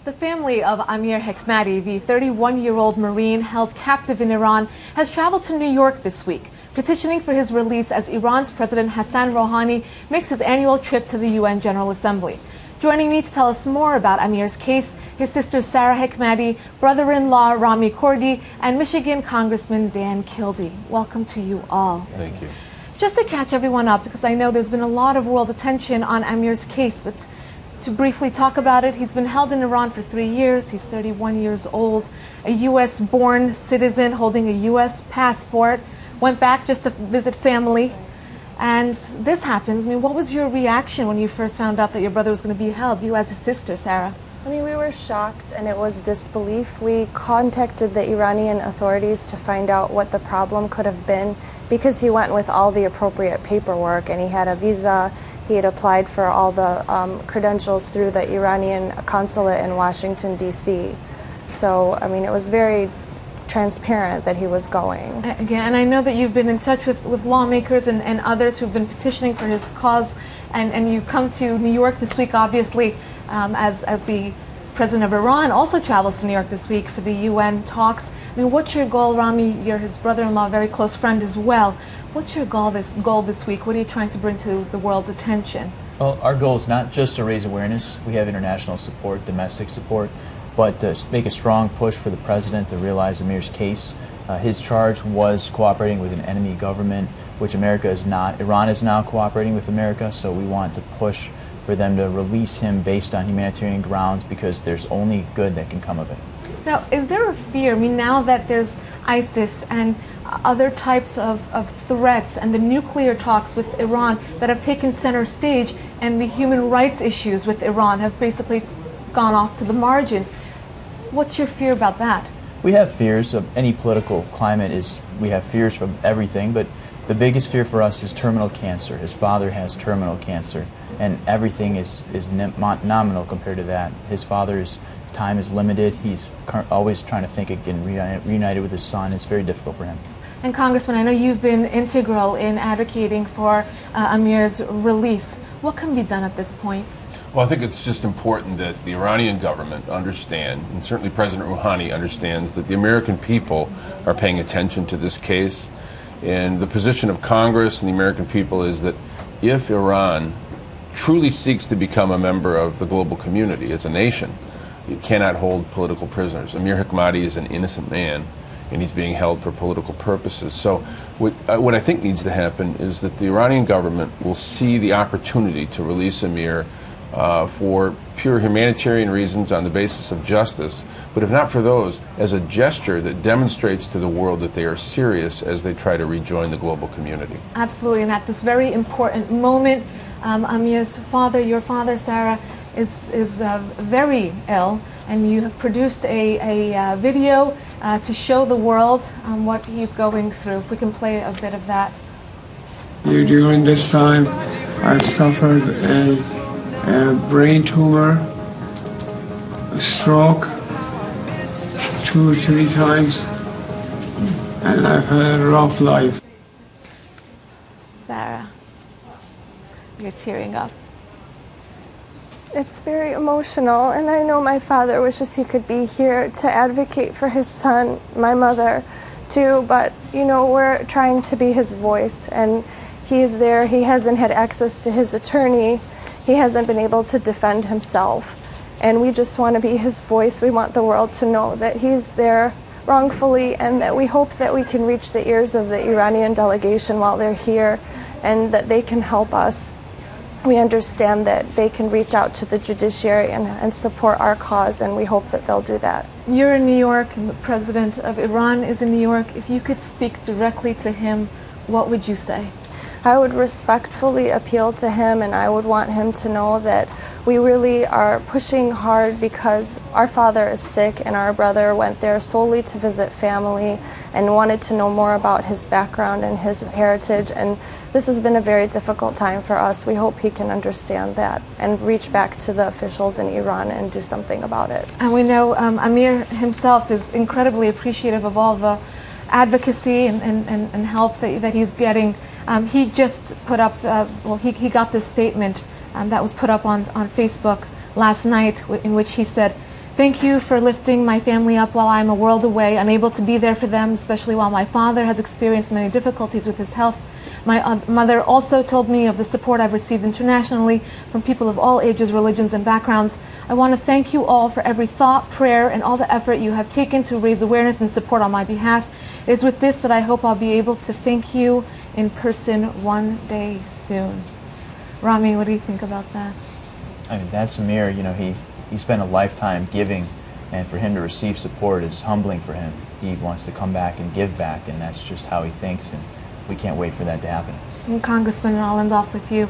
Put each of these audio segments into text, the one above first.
The family of Amir Hekmati, the 31-year-old Marine held captive in Iran, has traveled to New York this week, petitioning for his release as Iran's President Hassan Rouhani makes his annual trip to the UN General Assembly. Joining me to tell us more about Amir's case, his sister Sarah Hekmati, brother-in-law Rami Kurdi, and Michigan Congressman Dan Kildee. Welcome to you all. Thank you. Just to catch everyone up, because I know there's been a lot of world attention on Amir's case, but to briefly talk about it, he's been held in Iran for 3 years. He's 31 years old, a U.S.-born citizen holding a U.S. passport, went back just to visit family. And this happens. I mean, what was your reaction when you first found out that your brother was going to be held, you as his sister, Sarah? I mean, we were shocked, and it was disbelief. We contacted the Iranian authorities to find out what the problem could have been, because he went with all the appropriate paperwork, and he had a visa. He had applied for all the credentials through the Iranian consulate in Washington, D.C. So, I mean, it was very transparent that he was going. Again, and I know that you've been in touch with lawmakers and others who've been petitioning for his cause, and you come to New York this week, obviously, as the president of Iran also travels to New York this week for the UN talks. I mean, what's your goal, Rami? You're his brother-in-law, very close friend as well. What's your goal this week? What are you trying to bring to the world's attention? Well, our goal is not just to raise awareness. We have international support, domestic support, but to make a strong push for the president to realize Amir's case. His charge was cooperating with an enemy government, which America is not. Iran is now cooperating with America, so we want to push for them to release him based on humanitarian grounds, because there's only good that can come of it. Now, is there a fear? I mean, now that there's ISIS and other types of threats and the nuclear talks with Iran that have taken center stage, and the human rights issues with Iran have basically gone off to the margins. What's your fear about that? We have fears of any political climate. We have fears from everything, but the biggest fear for us is terminal cancer. His father has terminal cancer, and everything is nominal compared to that. His father's time is limited. He's always trying to think again, reunited with his son. It's very difficult for him. And Congressman, I know you've been integral in advocating for Amir's release. What can be done at this point? Well, I think it's just important that the Iranian government understand, and certainly President Rouhani understands, that the American people are paying attention to this case. And the position of Congress and the American people is that if Iran truly seeks to become a member of the global community as a nation, it cannot hold political prisoners. Amir Hekmati is an innocent man, and he's being held for political purposes. So what I think needs to happen is that the Iranian government will see the opportunity to release Amir for pure humanitarian reasons on the basis of justice, but if not for those, as a gesture that demonstrates to the world that they are serious as they try to rejoin the global community. Absolutely, and at this very important moment, Amir's father, your father, Sarah, is very ill, and you have produced a video to show the world what he's going through. If we can play a bit of that. During this time, I've suffered a brain tumor, a stroke 2 or 3 times, and I've had a rough life. Sarah, you're tearing up. It's very emotional, and I know my father wishes he could be here to advocate for his son, my mother, too, but, you know, we're trying to be his voice, and he is there. He hasn't had access to his attorney. He hasn't been able to defend himself, and we just want to be his voice. We want the world to know that he's there wrongfully, and that we hope that we can reach the ears of the Iranian delegation while they're here, and that they can help us. We understand that they can reach out to the judiciary and support our cause, and we hope that they'll do that. You're in New York, and the president of Iran is in New York. If you could speak directly to him, what would you say? I would respectfully appeal to him, and I would want him to know that we really are pushing hard because our father is sick, and our brother went there solely to visit family and wanted to know more about his background and his heritage, and this has been a very difficult time for us. We hope he can understand that and reach back to the officials in Iran and do something about it. And we know Amir himself is incredibly appreciative of all the advocacy and help that he's getting. He just put up, he got this statement that was put up on Facebook last night, in which he said, Thank you for lifting my family up while I'm a world away, unable to be there for them, especially while my father has experienced many difficulties with his health. My mother also told me of the support I've received internationally from people of all ages, religions, and backgrounds. I want to thank you all for every thought, prayer, and all the effort you have taken to raise awareness and support on my behalf. It is with this that I hope I'll be able to thank you in person one day soon. Rami, what do you think about that? I mean, that's Amir. You know, he spent a lifetime giving, and for him to receive support is humbling for him. He wants to come back and give back, and that's just how he thinks, and we can't wait for that to happen. And Congressman, I'll end off with you.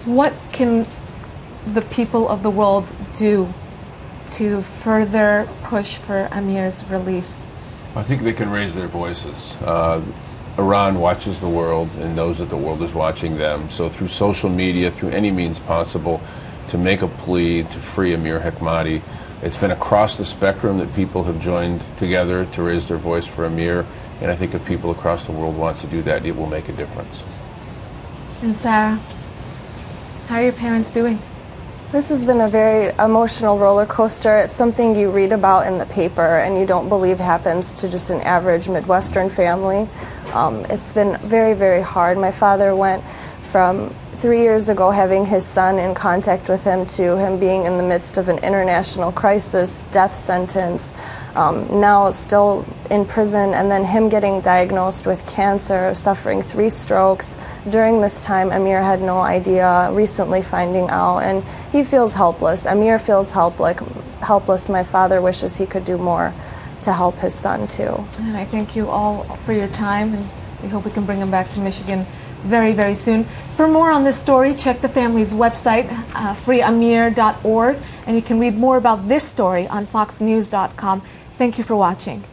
What can the people of the world do to further push for Amir's release? I think they can raise their voices. Iran watches the world and knows that the world is watching them. So through social media, through any means possible, to make a plea to free Amir Hekmati. It's been across the spectrum that people have joined together to raise their voice for Amir, and I think if people across the world want to do that, it will make a difference. And Sarah, how are your parents doing? This has been a very emotional roller coaster. It's something you read about in the paper and you don't believe happens to just an average Midwestern family. It's been very, very hard. My father went from 3 years ago having his son in contact with him to him being in the midst of an international crisis, death sentence, now still in prison, and then him getting diagnosed with cancer, suffering 3 strokes. During this time, Amir had no idea, recently finding out, and he feels helpless. Amir feels helpless. My father wishes he could do more to help his son too. And I thank you all for your time, and we hope we can bring him back to Michigan very, very soon. For more on this story, check the family's website, freeamir.org, and you can read more about this story on foxnews.com. Thank you for watching.